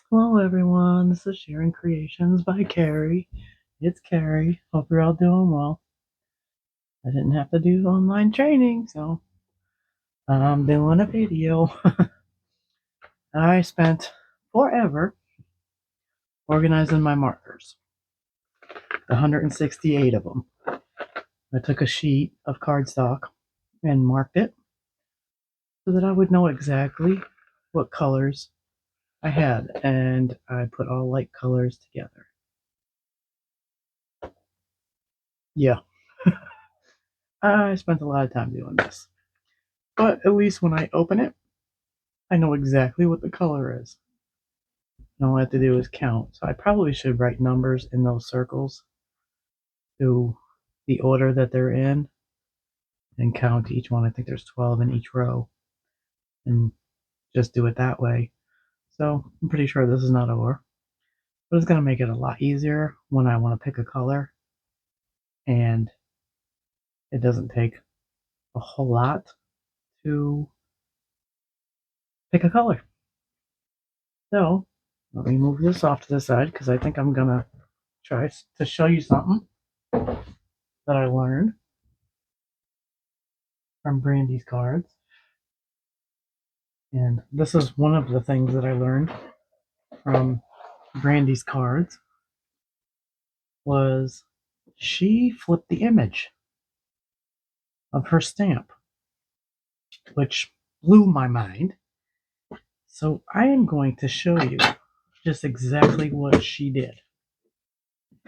Hello everyone, this is Sharing Creations by Carrie. It's Carrie. Hope you're all doing well. I didn't have to do online training, so I'm doing a video. I spent forever organizing my markers, 168 of them. I took a sheet of cardstock and marked it so that I would know exactly what colors I had, and I put all light colors together. Yeah, I spent a lot of time doing this, but at least when I open it, I know exactly what the color is. And all I have to do is count. So I probably should write numbers in those circles to the order that they're in and count each one. I think there's 12 in each row and just do it that way. So I'm pretty sure this is not over, but it's going to make it a lot easier when I want to pick a color, and it doesn't take a whole lot to pick a color. So let me move this off to the side because I think I'm going to try to show you something that I learned from Brandy's cards. And this is one of the things that I learned from Brandy's cards was she flipped the image of her stamp, which blew my mind. So I am going to show you just exactly what she did.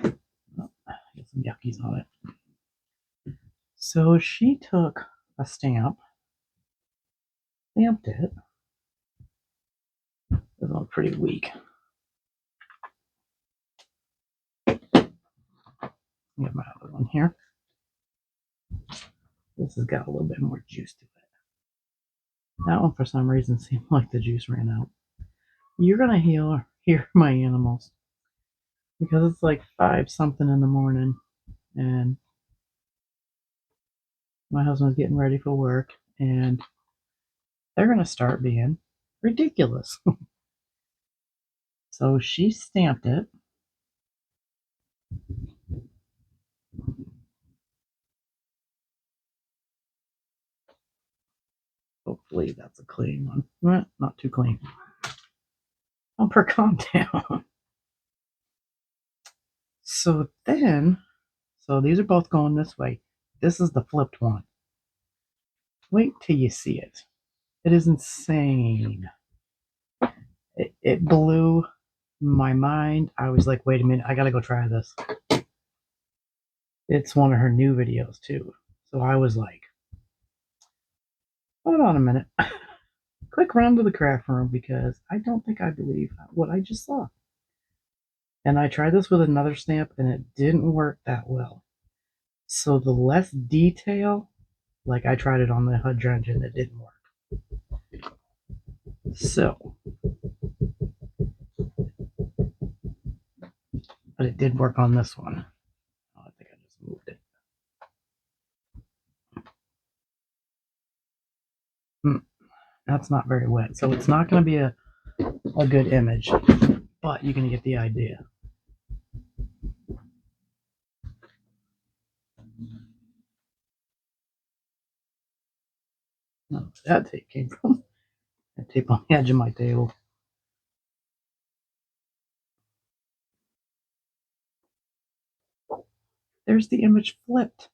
Oh, get some yuckies on it. So she took a stamp, stamped it. This one's pretty weak. Get my other one here. This has got a little bit more juice to it. That one, for some reason, seemed like the juice ran out. You're gonna hear my animals because it's like 5 something in the morning, and my husband's getting ready for work, and they're gonna start being ridiculous. So she stamped it. Hopefully that's a clean one. Not too clean. Help her calm down. So these are both going this way. This is the flipped one. Wait till you see it. It is insane. It blew my mind. I was like, wait a minute, I gotta go try this. It's one of her new videos too. So I was like, hold on a minute. Quick run to the craft room because I don't think I believe what I just saw. And I tried this with another stamp and it didn't work that well. So the less detail, like I tried it on the hydrangea and it didn't work. So, but it did work on this one. Oh, I think I just moved it. That's not very wet. So it's not going to be a good image, but you're going to get the idea. No, that tape came from. That tape on the edge of my table. There's the image flipped.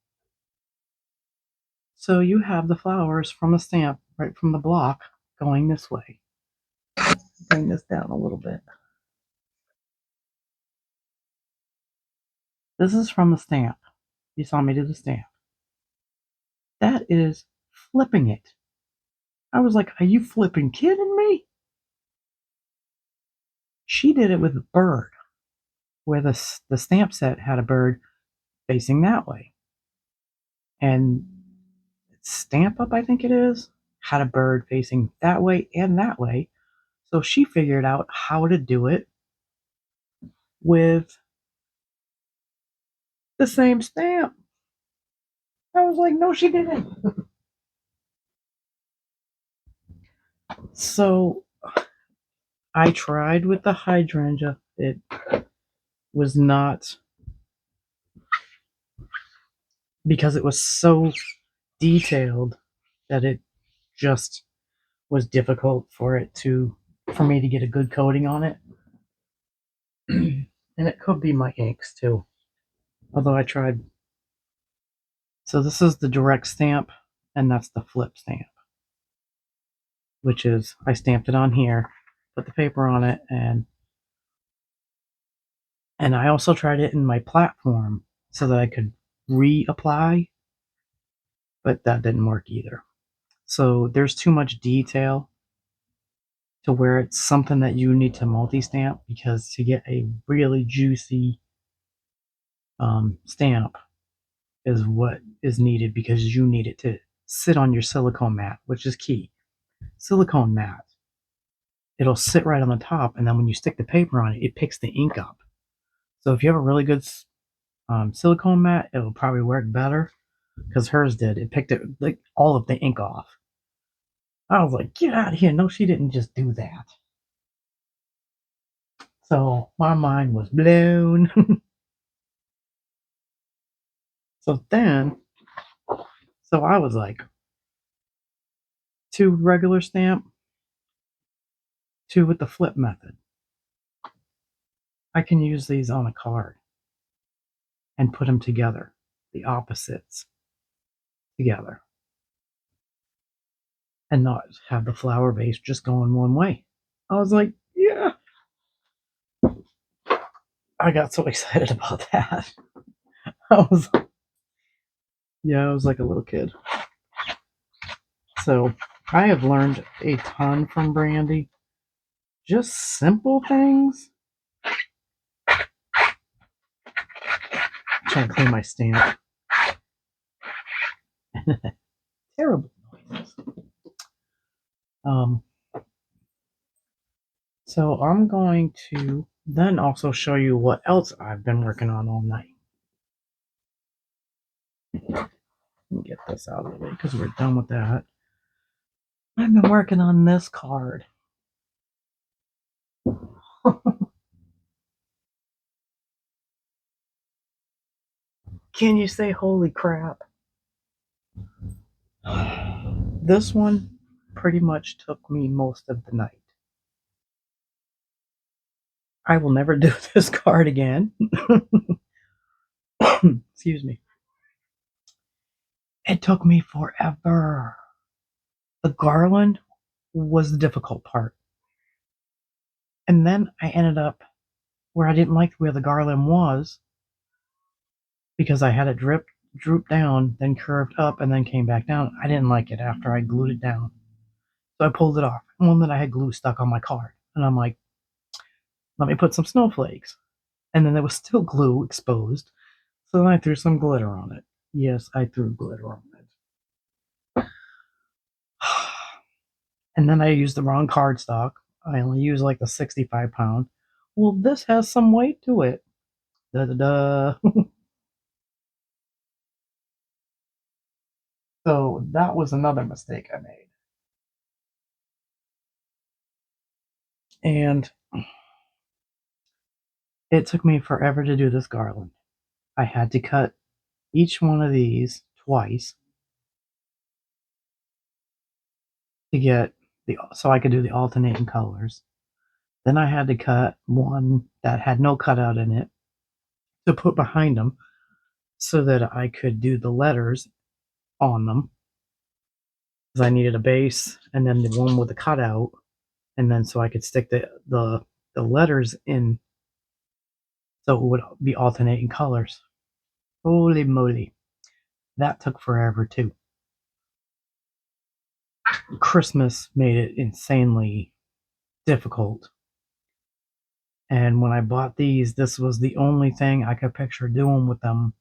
So you have the flowers from the stamp, right from the block, going this way. Bring this down a little bit. This is from the stamp. You saw me do the stamp. That is flipping it. I was like, are you flipping kidding me? She did it with a bird, where the stamp set had a bird facing that way. And Stamp Up, I think it is, had a bird facing that way and that way. So she figured out how to do it with the same stamp. I was like, no, she didn't. So I tried with the hydrangea. It was not, because it was so detailed that it just was difficult for me to get a good coating on it. And it could be my inks too. Although I tried. So this is the direct stamp, and that's the flip stamp, which is I stamped it on here, put the paper on it, and I also tried it in my platform so that I could reapply, but that didn't work either. So there's too much detail to where it's something that you need to multi-stamp, because to get a really juicy stamp is what is needed, because you need it to sit on your silicone mat, which is key. Silicone mat, it'll sit right on the top, and then when you stick the paper on it, it picks the ink up. So if you have a really good silicone mat, it'll probably work better, because hers did. It picked it like all of the ink off. I was like, get out of here. No, she didn't just do that. So my mind was blown. So then, so I was like, two regular stamp, two with the flip method. I can use these on a card and put them together, the opposites together, and not have the flower base just going one way. I was like, yeah. I got so excited about that. I was, yeah, I was like a little kid. So I have learned a ton from Brandy. Just simple things. I'm trying to clean my stamp. Terrible noises. Um, so I'm going to then also show you what else I've been working on all night. Let me get this out of the way because we're done with that. I've been working on this card. Can you say holy crap? This one pretty much took me most of the night. I will never do this card again. Excuse me. It took me forever. The garland was the difficult part. And then I ended up where I didn't like where the garland was, because I had it droop down, then curved up, and then came back down. I didn't like it after I glued it down. So I pulled it off. One that I had glue stuck on my card. And I'm like, let me put some snowflakes. And then there was still glue exposed. So then I threw some glitter on it. Yes, I threw glitter on it. And then I used the wrong cardstock. I only used like the 65 pound. Well, this has some weight to it. Da da da. So that was another mistake I made. And it took me forever to do this garland. I had to cut each one of these twice to get so I could do the alternating colors. Then I had to cut one that had no cutout in it to put behind them so that I could do the letters on them, because I needed a base and then the one with the cutout, and then so I could stick the letters in so it would be alternating colors. Holy moly, that took forever too. Christmas made it insanely difficult. And when I bought these, this was the only thing I could picture doing with them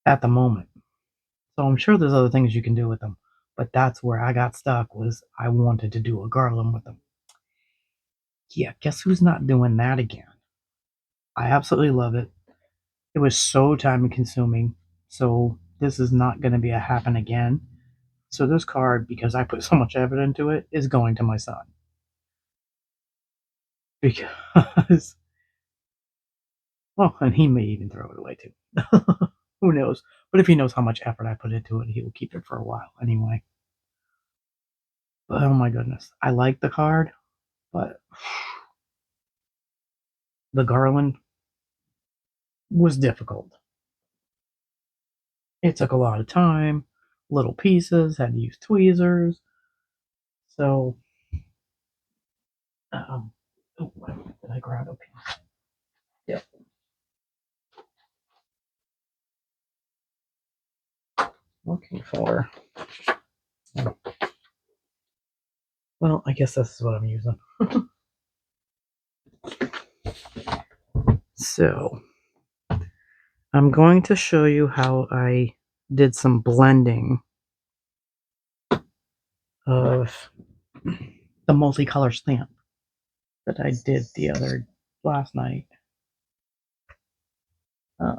at the moment. So I'm sure there's other things you can do with them, but that's where I got stuck, was I wanted to do a garland with them. Yeah, guess who's not doing that again? I absolutely love it. It was so time consuming. So this is not going to be a happen again. So this card, because I put so much effort into it, is going to my son. because, well, and he may even throw it away too. Who knows? But if he knows how much effort I put into it, he will keep it for a while anyway. But oh my goodness, I like the card, but the garland was difficult. It took a lot of time, little pieces, had to use tweezers. So, oh, did I grab a piece? Yep. Looking for. Well, I guess this is what I'm using. So, I'm going to show you how I did some blending of the multicolor stamp that I did last night. Sorry,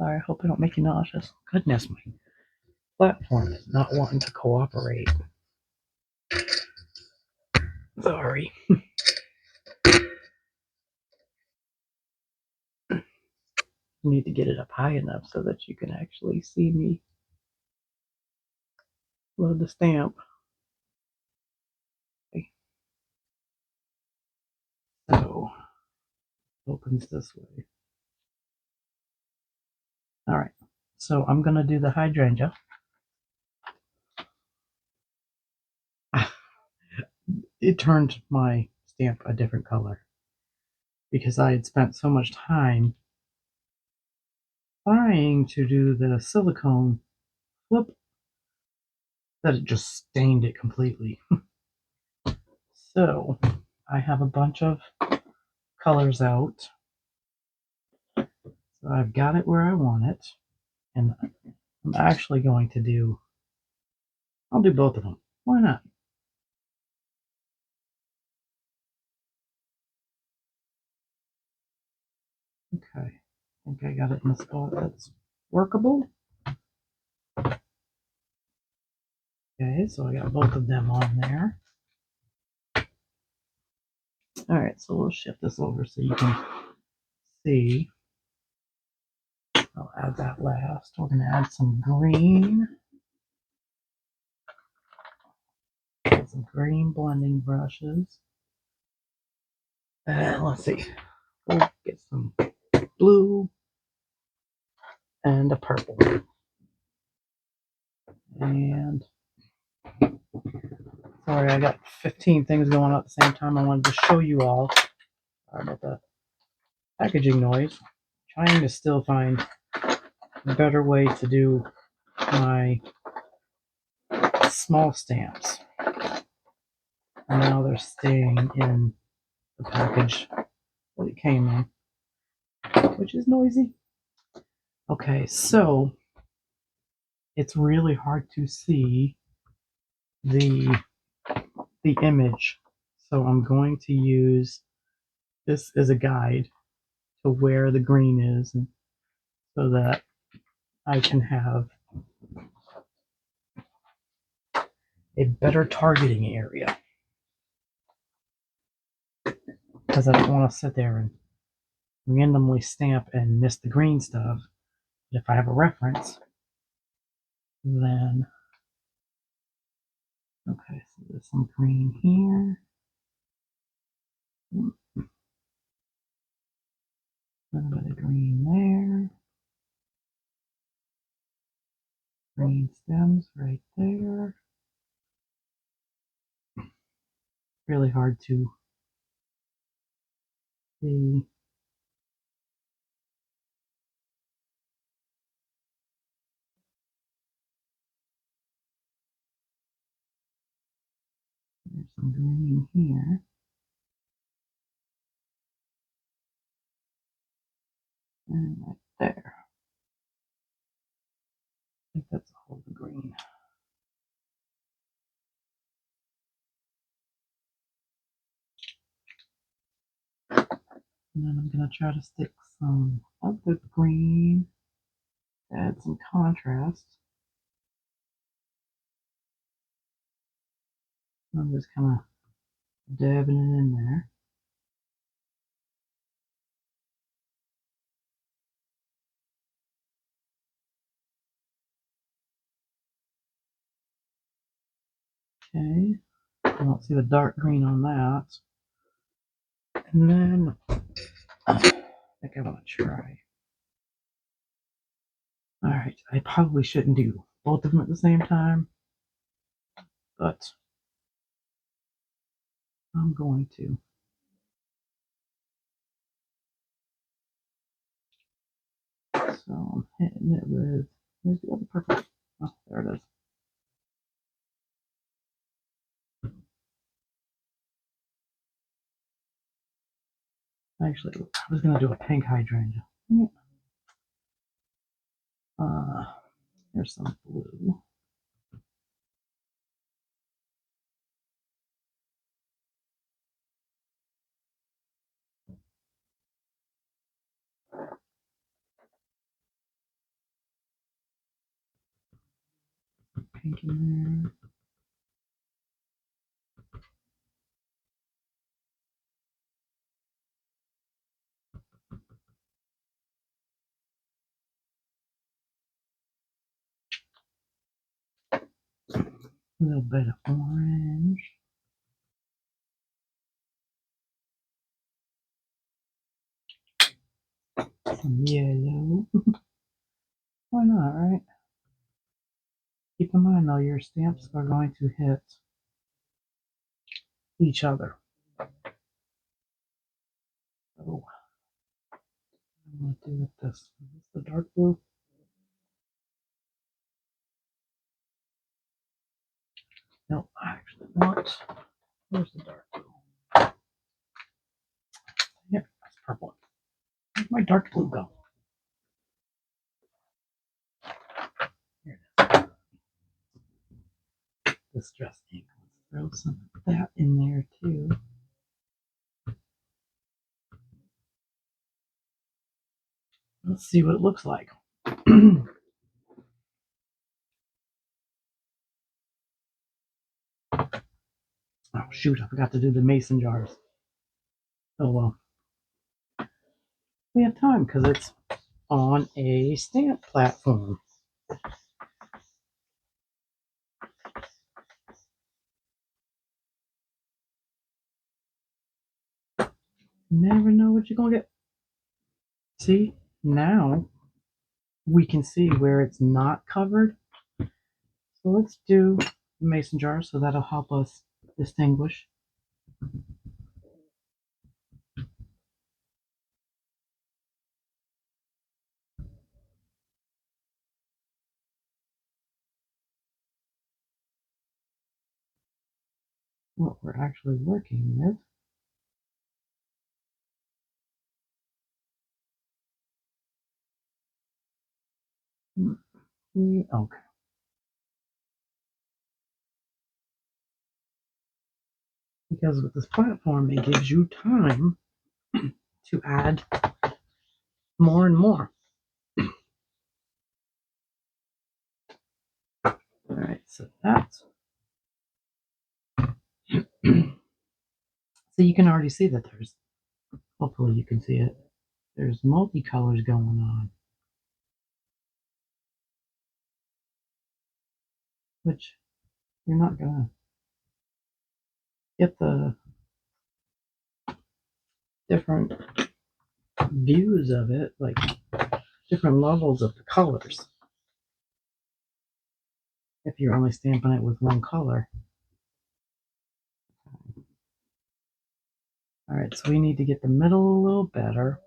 I hope I don't make you nauseous. Goodness, my platform is not wanting to cooperate. Sorry. I need to get it up high enough so that you can actually see me load the stamp. Okay. So, opens this way. Alright, so I'm going to do the hydrangea. It turned my stamp a different color because I had spent so much time trying to do the silicone flip that it just stained it completely. So I have a bunch of colors out. So I've got it where I want it. And I'm actually going to I'll do both of them. Why not? Okay. I think I got it in a spot that's workable. Okay, so I got both of them on there. Alright, so we'll shift this over so you can see. I'll add that last. We're going to add some green. Some green blending brushes. And let's see. We'll get some blue and a purple. And sorry, I got 15 things going on at the same time. I wanted to show you all. Sorry about that packaging noise. Trying to still find a better way to do my small stamps. And now they're staying in the package that it came in, which is noisy. Okay, so it's really hard to see the image. So I'm going to use this as a guide to where the green is, and so that I can have a better targeting area. Because I don't want to sit there and randomly stamp and miss the green stuff. But if I have a reference, then okay, so there's some green here. A little bit of green there. Green stems right there. Really hard to see. There's some green here. And right there. I think that's all the green. And then I'm going to try to stick some of the green to add some contrast. I'm just kind of dabbing it in there. Okay, I don't see the dark green on that. And then I think I want to try. Alright, I probably shouldn't do both of them at the same time, but I'm going to. So I'm hitting it with, where's the other purple? Oh, there it is. Actually, I was going to do a pink hydrangea. Here's some blue. Pink in there. A little bit of orange. Some yellow. Why not, right? Keep in mind though, your stamps are going to hit each other. So I'm going to do with this. Is this the dark blue? No, I actually want. Where's the dark blue? Here, that's purple. Where'd my dark blue go? Here it is. Distress ink. Let's throw some of that in there too. Let's see what it looks like. Oh shoot, I forgot to do the mason jars. Oh well. We have time because it's on a stamp platform. Never know what you're gonna get. See, now we can see where it's not covered. So let's do mason jars so that'll help us distinguish. What we're actually working with. Okay. Because with this platform, it gives you time to add more and more. All right, so that's. So you can already see that there's, hopefully you can see it, there's multicolors going on. Which you're not gonna get the different views of it, like different levels of the colors, if you're only stamping it with one color. All right, so we need to get the middle a little better.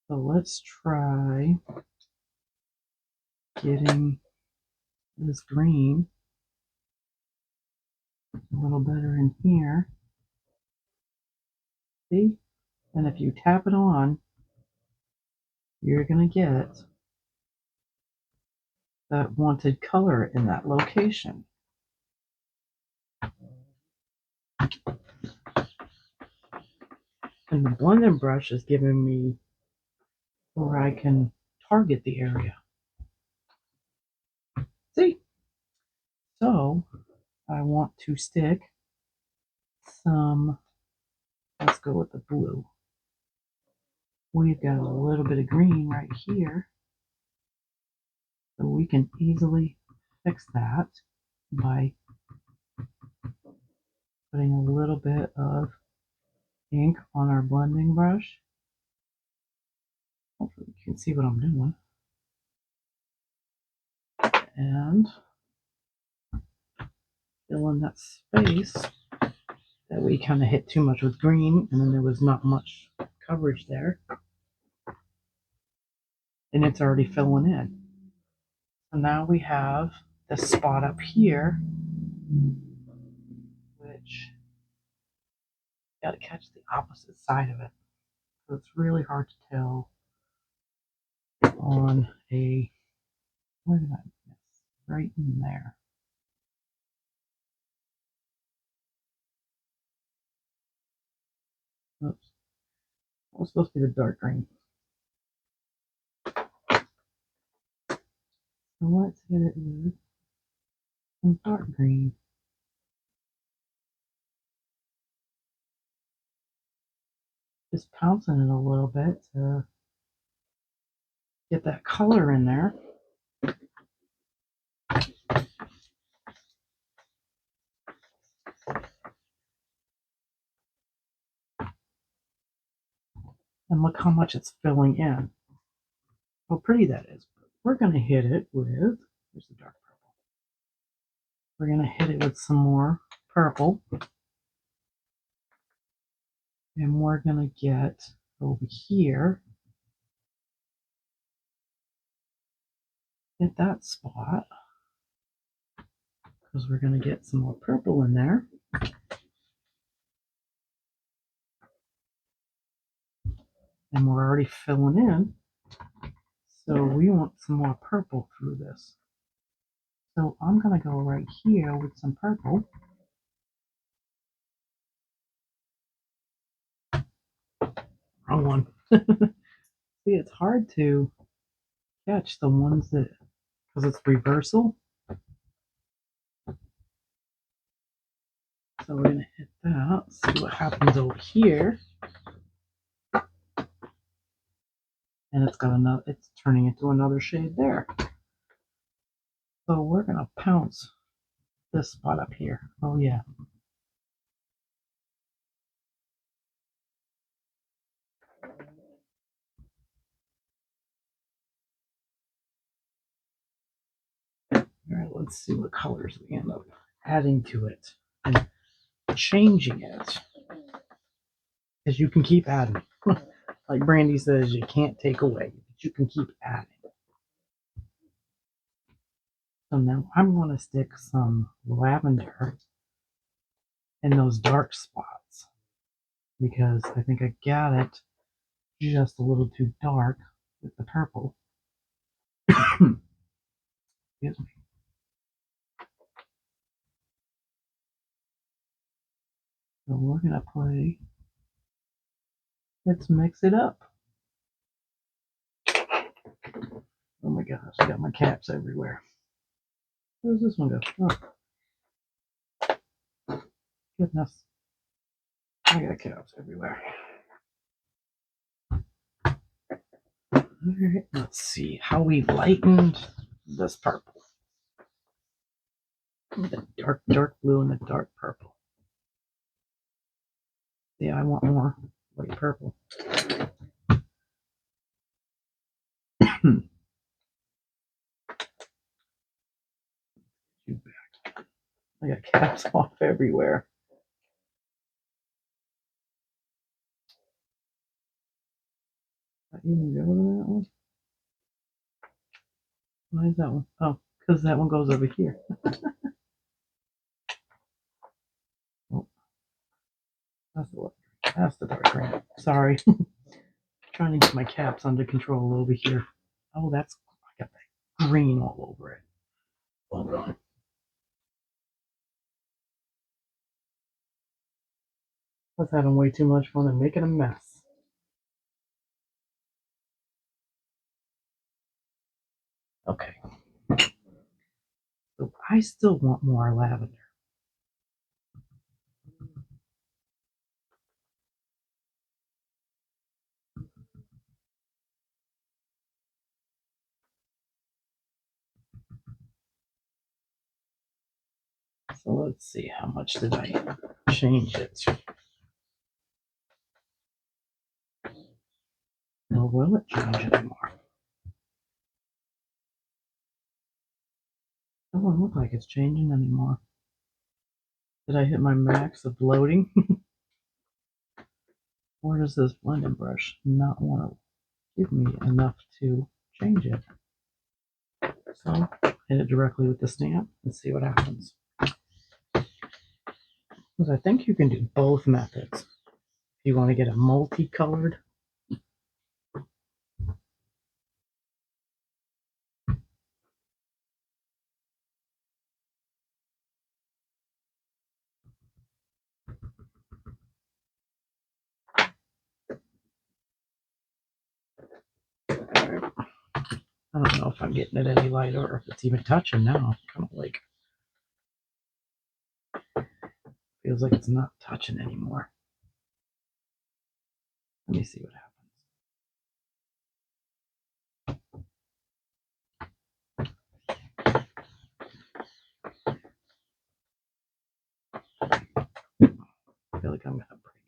So let's try getting this green a little better in here. See? And if you tap it on, you're going to get that wanted color in that location. And the blending brush is giving me where I can target the area. See? So I want to stick some, let's go with the blue. We've got a little bit of green right here. So we can easily fix that. by putting a little bit of ink on our blending brush. Hopefully you can see what I'm doing. And fill in that space that we kind of hit too much with green, and then there was not much coverage there. And it's already filling in. So now we have this spot up here, which got to catch the opposite side of it. So it's really hard to tell on a, where did I miss? Right in there. Oops. That was supposed to be the dark green. So let's hit it with some dark green. Just pouncing it a little bit to get that color in there. And look how much it's filling in. How pretty that is. We're going to hit it with, here's the dark purple. We're going to hit it with some more purple. And we're going to get over here, hit that spot, because we're going to get some more purple in there. And we're already filling in. So we want some more purple through this. So I'm going to go right here with some purple. Wrong one. See, it's hard to catch the ones that, because it's reversal. So we're going to hit that, see what happens over here. And it's got another, it's turning into another shade there. So we're going to pounce this spot up here. Oh yeah. All right, let's see what colors we end up adding to it and changing it. Because you can keep adding. Like Brandy says, you can't take away, but you can keep adding. So now I'm going to stick some lavender in those dark spots because I think I got it just a little too dark with the purple. Excuse me. So we're going to play. Let's mix it up. Oh my gosh, I got my caps everywhere. Where's this one go? Oh, goodness. I got caps everywhere. Alright, let's see how we lightened this purple. The dark blue and the dark purple. Yeah, I want more light purple. You back. I got caps off everywhere. I even go to that one? Why is that one? Oh, because that one goes over here. Oh, that's the dark green. Sorry. Trying to get my caps under control over here. Oh, I got that green all over it. Hold on. I was having way too much fun and making a mess. Okay. So I still want more lavender. So let's see, how much did I change it? Or will it change anymore? It doesn't look like it's changing anymore. Did I hit my max of loading? Or does this blending brush not want to give me enough to change it? So hit it directly with the stamp and see what happens. Because I think you can do both methods. If you want to get a multicolored, I don't know if I'm getting it any lighter or if it's even touching now. Kind of like, feels like it's not touching anymore. Let me see what happens. I feel like I'm gonna break it.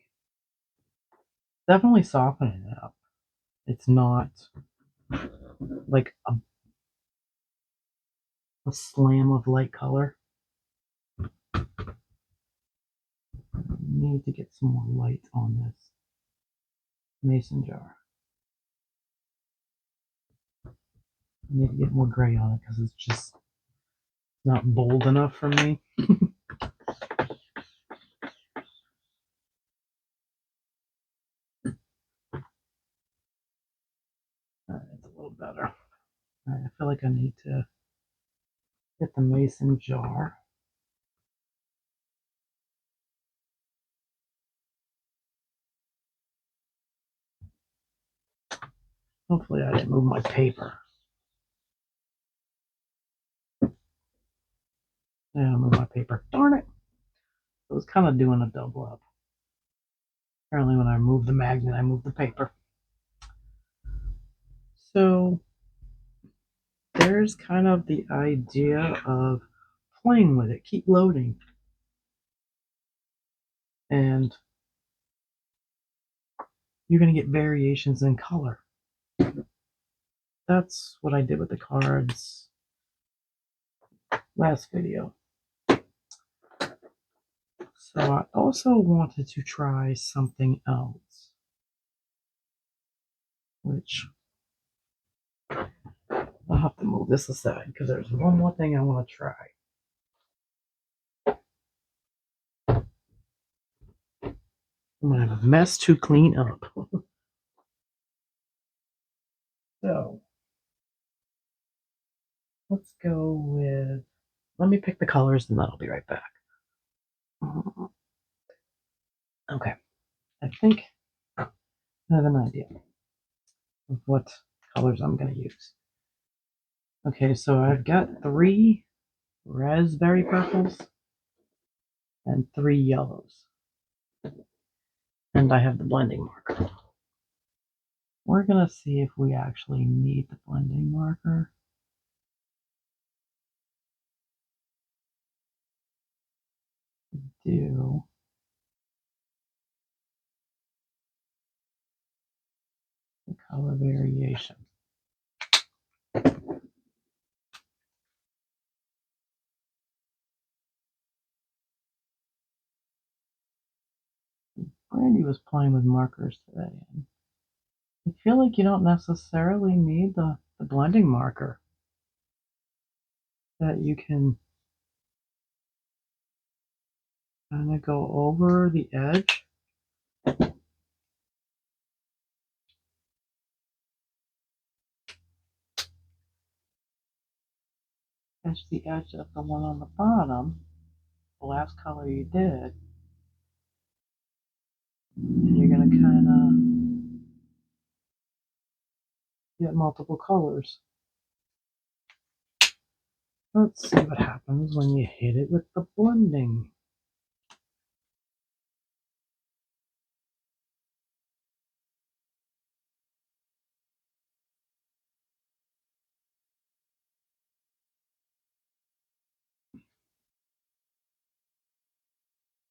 Definitely softening it up. It's not like a slam of light color. I need to get some more light on this mason jar. I need to get more gray on it because it's just not bold enough for me. It's a little better. I feel like I need to get the mason jar. Hopefully I didn't move my paper. Yeah, I moved my paper. Darn it! I was kind of doing a double up. Apparently when I moved the magnet, I moved the paper. So there's kind of the idea of playing with it. Keep loading. And you're going to get variations in color. That's what I did with the cards last video. So I also wanted to try something else, which I'll have to move this aside because there's one more thing I want to try. I'm going to have a mess to clean up. So let's go with, let me pick the colors and then I'll be right back. Okay, I think I have an idea of what colors I'm going to use. Okay, so I've got 3 raspberry purples and 3 yellows. And I have the blending marker. We're going to see if we actually need the blending marker. Do the color variation. Brandy was playing with markers today, and I feel like you don't necessarily need the blending marker. That you can kind of go over the edge. Catch the edge of the one on the bottom, the last color you did, and you're going to kind of get multiple colors. Let's see what happens when you hit it with the blending.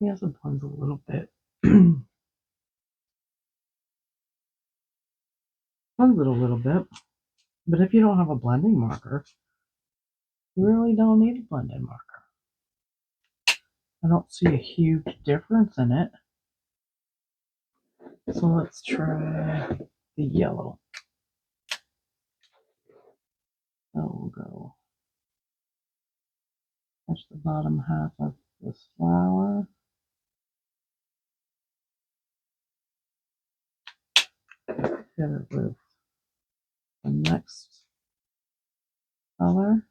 Yes, it blends a little bit. Blends it a little bit. But if you don't have a blending marker, you really don't need a blending marker. I don't see a huge difference in it. So let's try the yellow. So we'll go touch the bottom half of this flower. Hit it with the next color,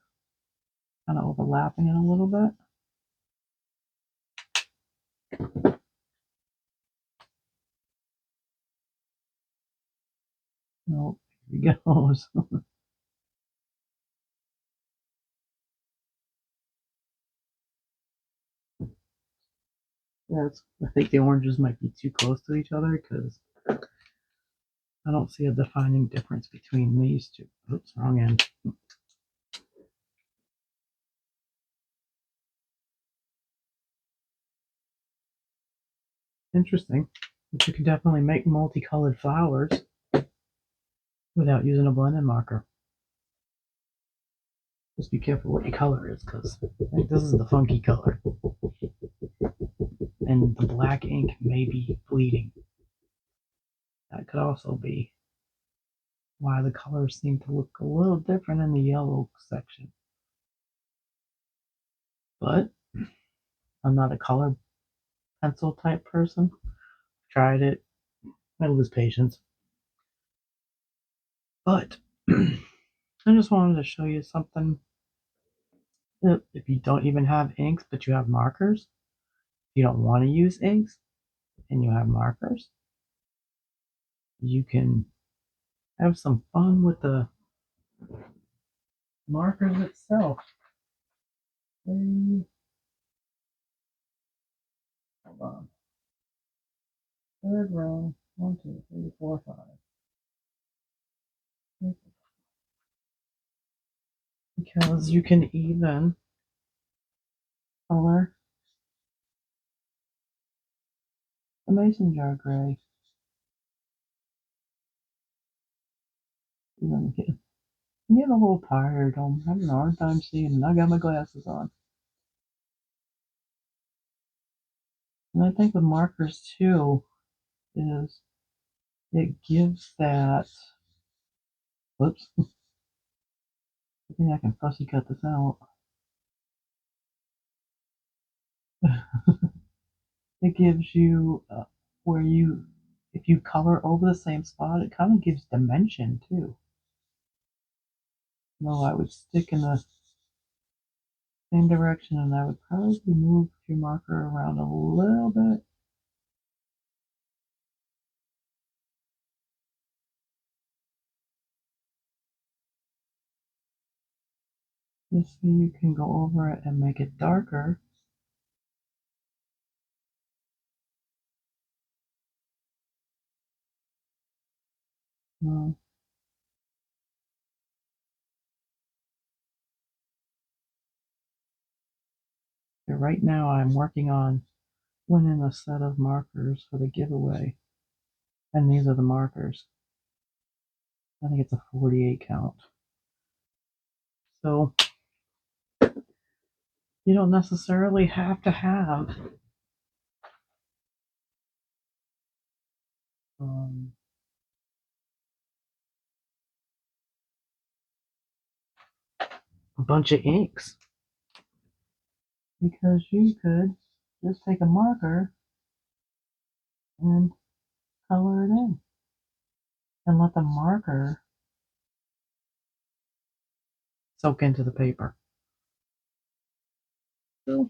kind of overlapping it a little bit. Nope, here he goes. Yes, I think the oranges might be too close to each other because I don't see a defining difference between these two. Oops, wrong end. Interesting. But you can definitely make multicolored flowers without using a blending marker. Just be careful what your color is, because I think this is the funky color. And the black ink may be bleeding. That could also be why the colors seem to look a little different in the yellow section. But I'm not a color pencil type person. Tried it, I lose patience. But I just wanted to show you something that if you don't even have inks but you have markers, you don't want to use inks and you have markers, you can have some fun with the markers itself. Hold on. Third row. 1, 2, 3, 4, 5. Because you can even color the mason jar gray. I'm getting a little tired. I'm having a hard time seeing, and I got my glasses on. And I think the markers too is it gives that. Whoops. I think I can fussy cut this out. It gives you where you, if you color over the same spot, it kind of gives dimension too. No, I would stick in the same direction and I would probably move your marker around a little bit. Just so you can go over it and make it darker. No. Right now I'm working on winning a set of markers for the giveaway. And these are the markers. I think it's a 48 count. So you don't necessarily have to have a bunch of inks, because you could just take a marker and color it in and let the marker soak into the paper. So,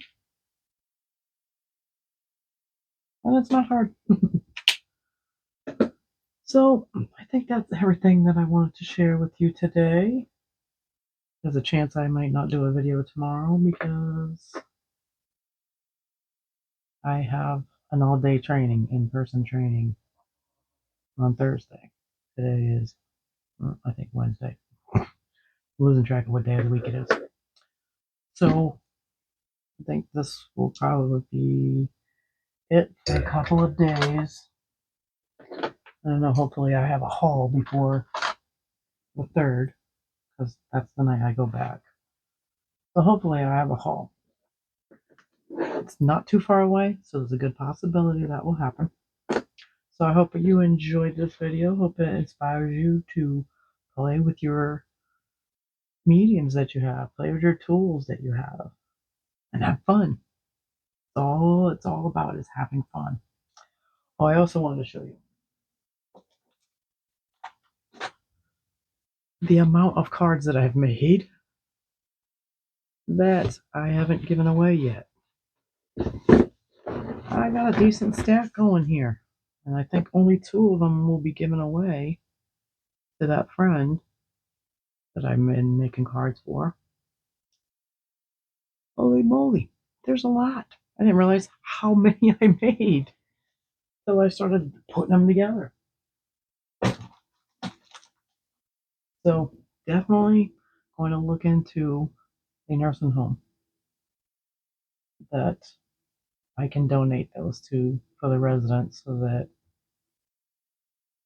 and it's not hard. So I think that's everything that I wanted to share with you today. There's a chance I might not do a video tomorrow because I have an all-day training, in-person training on Thursday. Today is, I think, Wednesday. I'm losing track of what day of the week it is. So I think this will probably be it for a couple of days. I don't know, hopefully I have a haul before the 3rd, because that's the night I go back. So hopefully I have a haul. It's not too far away, so there's a good possibility that will happen. So I hope you enjoyed this video. Hope it inspires you to play with your mediums that you have, play with your tools that you have, and have fun. All it's all about is having fun. Oh, I also wanted to show you the amount of cards that I've made that I haven't given away yet. I got a decent stack going here, and I think only 2 of them will be given away to that friend that I've been making cards for. Holy moly, there's a lot. I didn't realize how many I made until I started putting them together. So definitely going to look into a nursing home that I can donate those to for the residents so that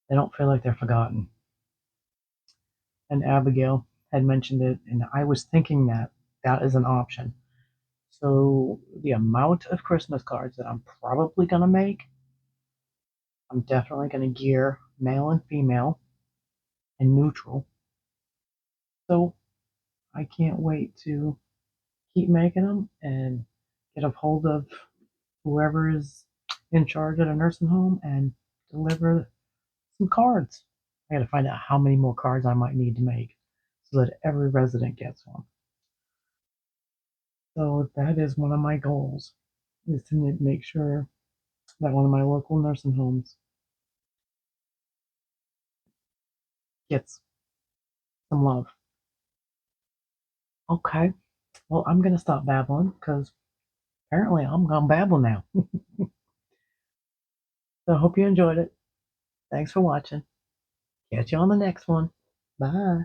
they don't feel like they're forgotten. And Abigail had mentioned it, and I was thinking that that is an option. So the amount of Christmas cards that I'm probably going to make, I'm definitely going to gear male and female and neutral. So I can't wait to keep making them and get a hold of whoever is in charge at a nursing home and deliver some cards. I got to find out how many more cards I might need to make so that every resident gets one. So that is one of my goals, is to make sure that one of my local nursing homes gets some love. Okay, well, I'm going to stop babbling because apparently I'm going to babble now. So I hope you enjoyed it. Thanks for watching. Catch you on the next one. Bye.